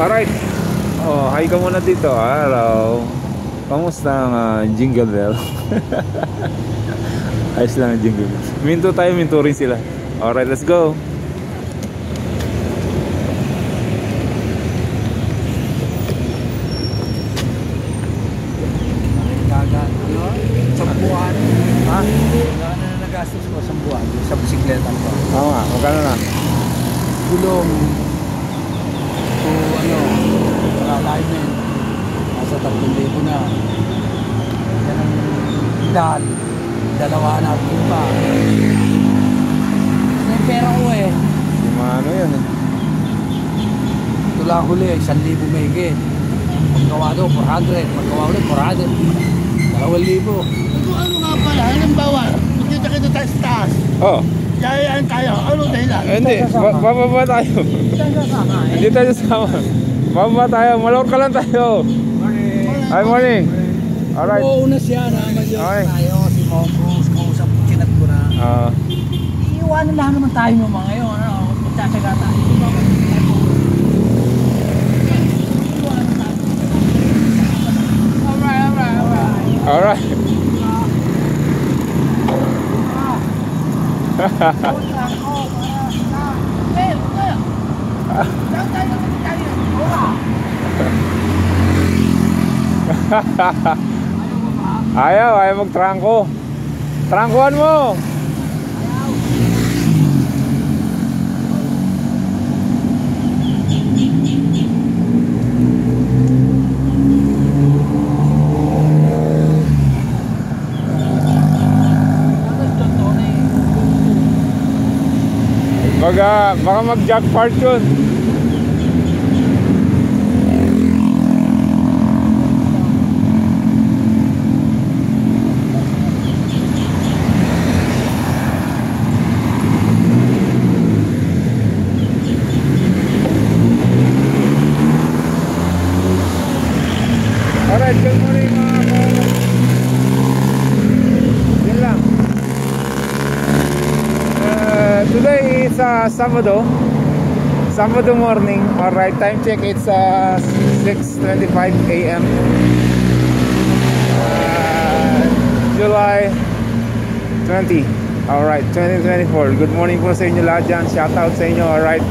Alright. Oh, hi ka muna dito. Hello. Kamusta ang jingle bell? Ayos lang ang jingle bell. Minto tayo, minto rin sila. Alright, let's go. Isang buwan. Ha? Gano'n na nagastos ko sa buwan sa bisikleta ko. Oo nga, magkano na? Gulong. Alignment. Nasa 3,000 na. Yan ang dal. Dalawa na at lima. Yung pera ko eh. Ano yan eh? Ito lang huli, 1,000 mahigit. Paggawa daw, 400. Paggawa ulit, 400. 2,000. Ito ano nga pala, halimbawa, magkita-kita tayo sa taas. Oh. Yayaan tayo, ano dahilan? Hindi, bababa tayo. Hindi tayo sasama. Bababa tayo, malawar ka lang tayo. Morning. Hi, morning. Alright. Una siya na, Okay. tayo, si Mongos, kausap, kinat ko na. Iiwanan lang naman tayo mo mga ngayon, ano, magtsatsaga tayo. Alright. Ayaw mag-trangko. Trangkuhan mo. Baka mag-jackpot yun. Alright, good morning mga kawan. Yun lang. Today is Sabado morning. Alright, time check, it's 6:25 AM. July 20. Alright, 2024. Good morning po sa inyo lahat dyan. Shout out sa inyo. Alright,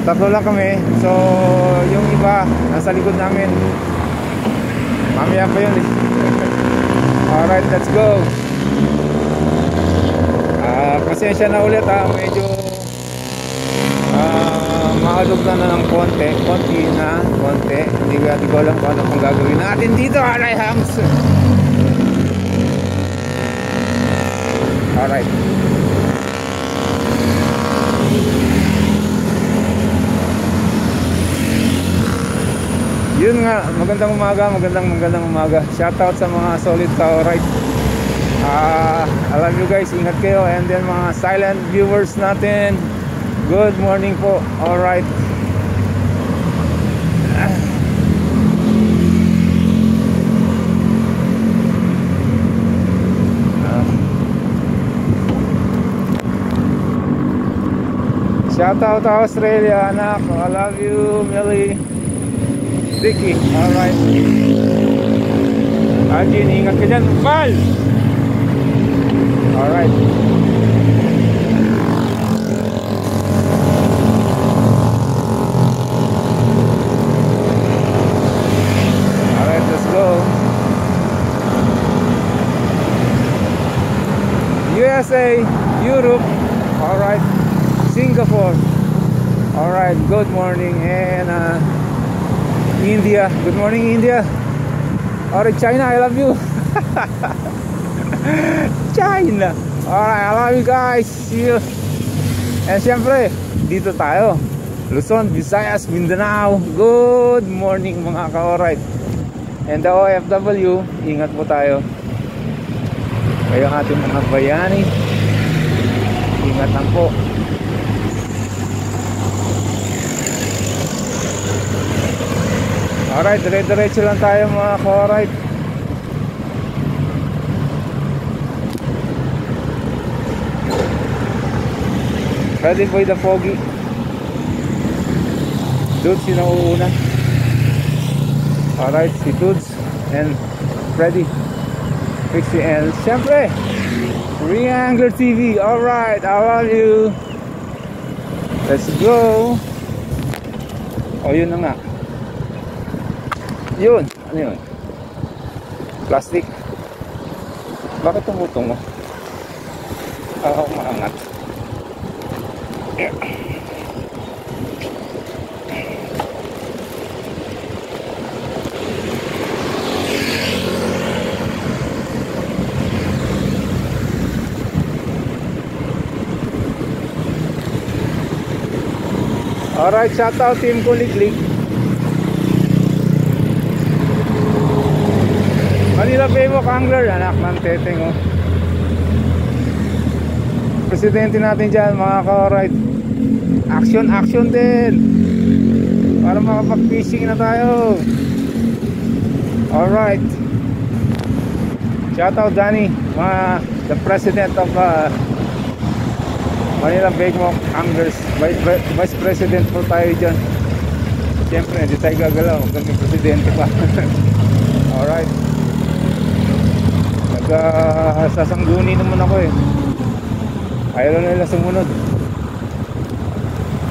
tatlo lang kami. So yung iba nasa likod namin. Mamaya pa yun eh. Alright, let's go. Pasensya na ulit medyo maalog na ng konti. Hindi ko alam kung ano pang gagawin natin dito. Alright, hams. Alright. Yun nga, magandang umaga. Shoutout sa mga solid ka. Alright. I love you guys, ingat kayo. And then mga silent viewers natin, good morning po. Alright. Shoutout to Australia, anak. I love you, Millie, Vicky. Alright. Ajin, ingat ka dyan, Val. Alright. Alright, let's go. USA, Europe. Alright. Singapore. Alright, good morning. And India. Good morning, India. Alright, China, I love you. China. Alright, I love you guys. See you. And syempre, dito tayo, Luzon, Visayas, Mindanao. Good morning mga ka-alright. And the OFW, ingat po tayo. Kayo ang ating mga bayani. Ingat lang po. Alright, dire-diretso lang tayo mga ka-alright. Ready for the foggy. Dudes yung nauuna. Alright, si Dudes and Freddy, Pixie, and siyempre Reangler TV. Alright, I love you. Let's go. O yun na nga. Yun, ano yun? Plastic. Bakit tumutong mo? Ako maangat. Alright, shout out team Kuliglig. Manila Baywalk Angler, anak ng teteng oh. Presidente natin dyan mga ka-alright. Action, action din para makapag-fishing na tayo. Alright, shout out Danny, the president of Manila Baywalk Anglers. Vice President po tayo dyan. Siyempre, hindi tayo gagalaw kasi presidente pa. Alright, nagsasangguni naman ako eh. Ayaw nila sumunod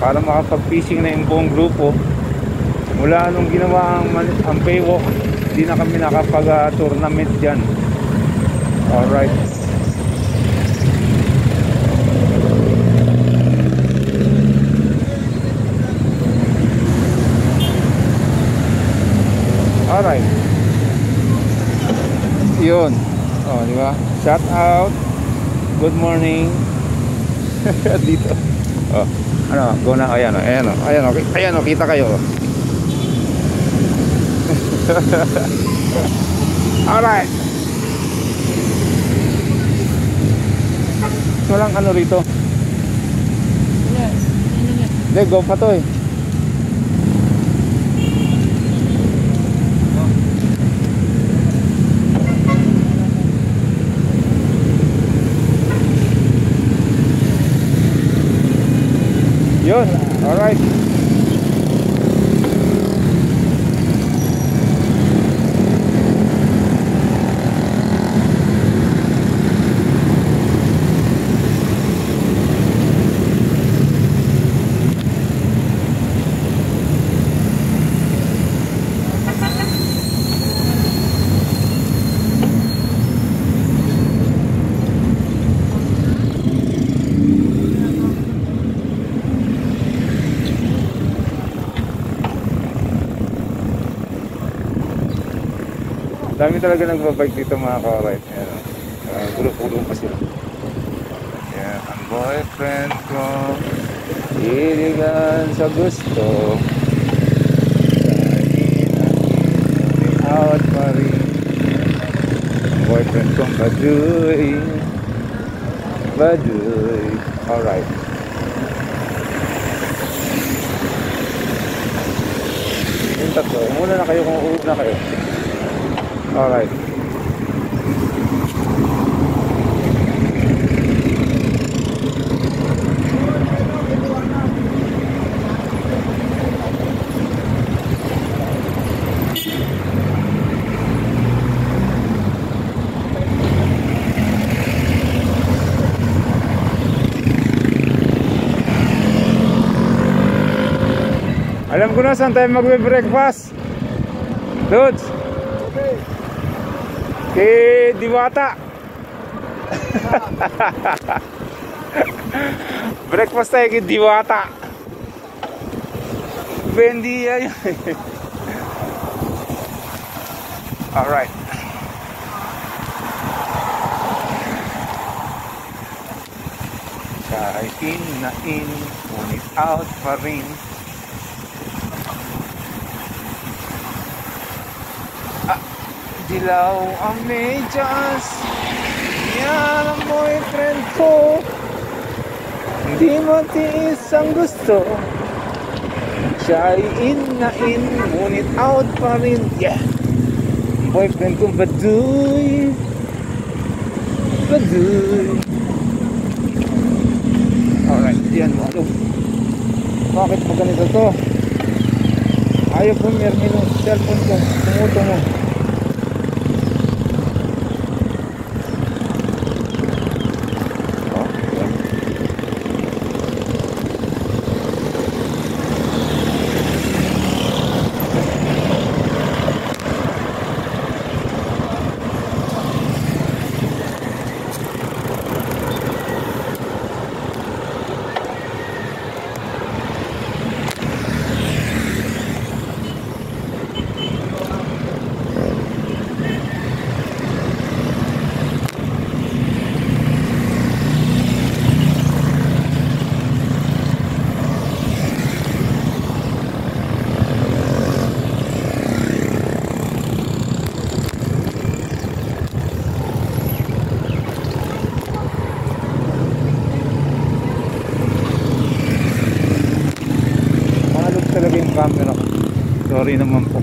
para makapag-fishing na yung buong grupo. Mula nung ginawa ang Baywalk, hindi na kami nakapag-tournament dyan. Alright, alright, yun. Oh, di ba? Shout out, good morning. Dito. Oh, ano, go na. Ayan, oh, ayan, oh, ayan, oh, ayan, oh, kita kayo. Alright. Walang ano rito. Hindi, go pa to eh. Yun, alright. Dami talaga nagbabike dito mga ka-alright. Gulo-gulo pa sila. Yan, ang boyfriend ko hiligan sa gusto. Out pa rin. Ang boyfriend kong baduy. Baduy. Alright. Yung tatlo. Muna na kayo kung uuwi na kayo. Alright. Alam ko na saan tayo magbe-breakfast. Dudes. Kay Diwata. Breakfast tayo kay Diwata. Bendiya yun. Alright. Kahit in na in, ngunit out pa rin. Dilaw ang medyas. Yan ang boyfriend ko. Hindi matiis ang gusto. Siya ay in na in, ngunit out pa rin. Yeah. Boyfriend ko baduy. Baduy. Alright, yan mo. Bakit mo ganito to? Ayaw pumirmi ng cellphone ko. Tumutungo. Talaga yung camera ko. Sorry naman po.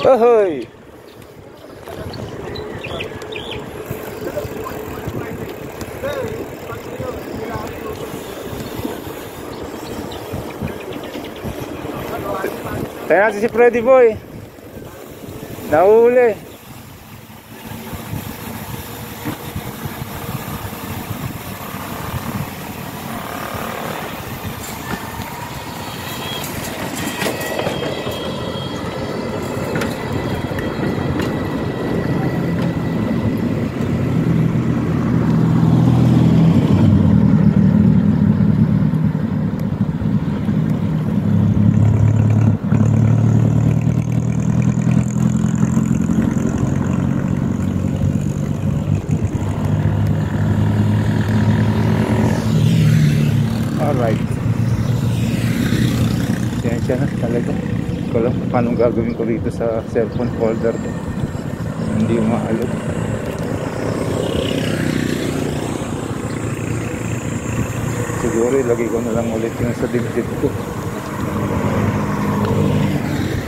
Ahoy! Tayo natin si Freddy Boy. Nahuli. Alright. Siyensya na talaga. Hindi ko alam paano gagawin ko rito sa cellphone folder ko. Hindi umaalog. Siguro ilagay ko na lang ulit yung sa dibdib ko.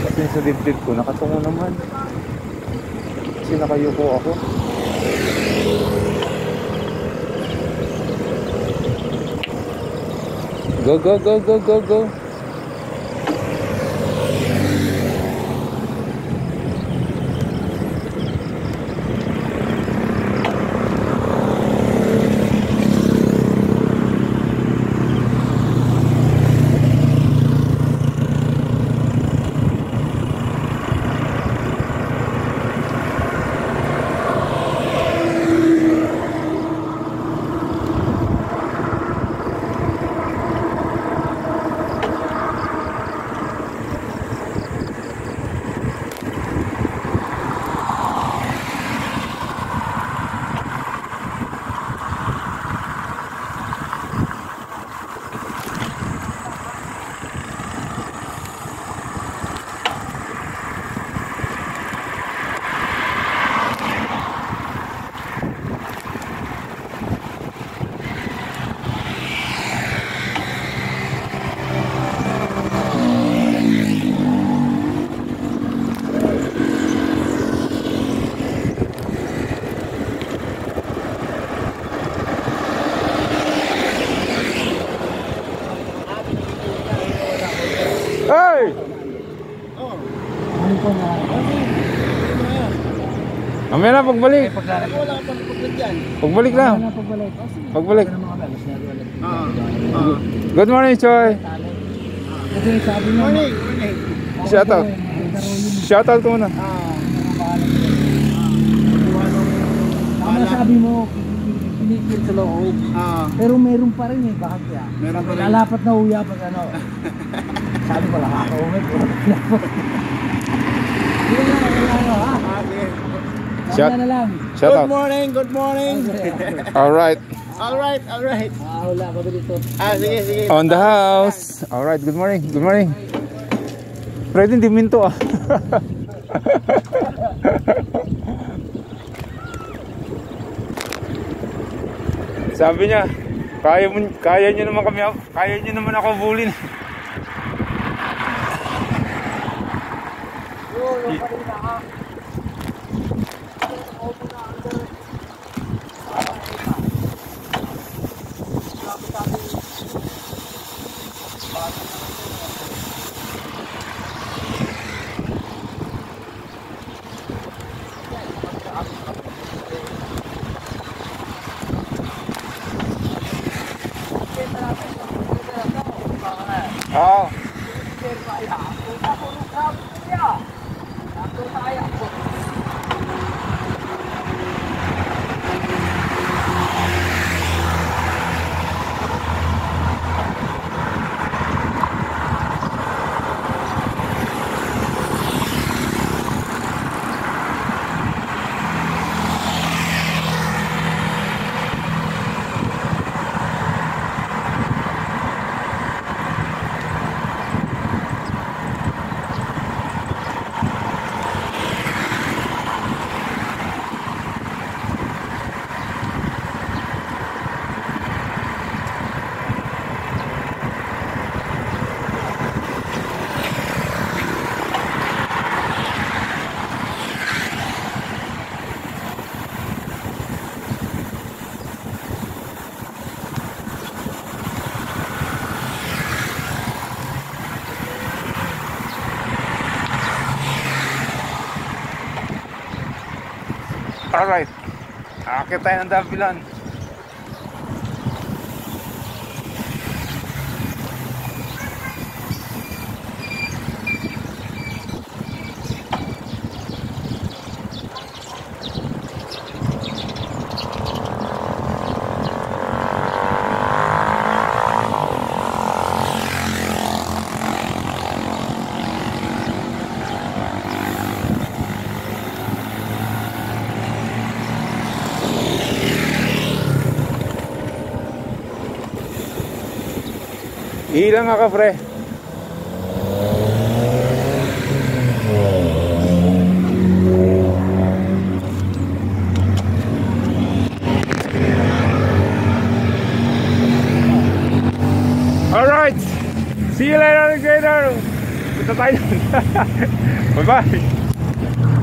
Kasi sa dibdib ko nakatungo naman. Kasi nakayuko ako. Go, go, go, go, go, go. Hey! Mamaya na pagbalik. Pagbalik lang. Pagbalik. Good morning, Choy. Morning. Shout out. Shout out muna. Ano sabi mo? chicken sa loob. Pero meron pa rin eh, bakit kaya? Meron pa rin. Lalapat na uya pag ano. Sabi ko lang, kakaulit. Yun lang, ano ha? Shout- na lang. Shout out. Good morning. Alright. Alright. Wala, pabilis to. Sige. On the house. Alright, good morning. Good morning. Pwede hindi minto ah. Sabi niya, kaya niyo naman kami, kaya niyo naman ako bulin. Oo. Alright. Akit tayo ng dabilan. Ilang nga ka, pre. Alright. See you later, alligator. Punta tayo. Bye-bye.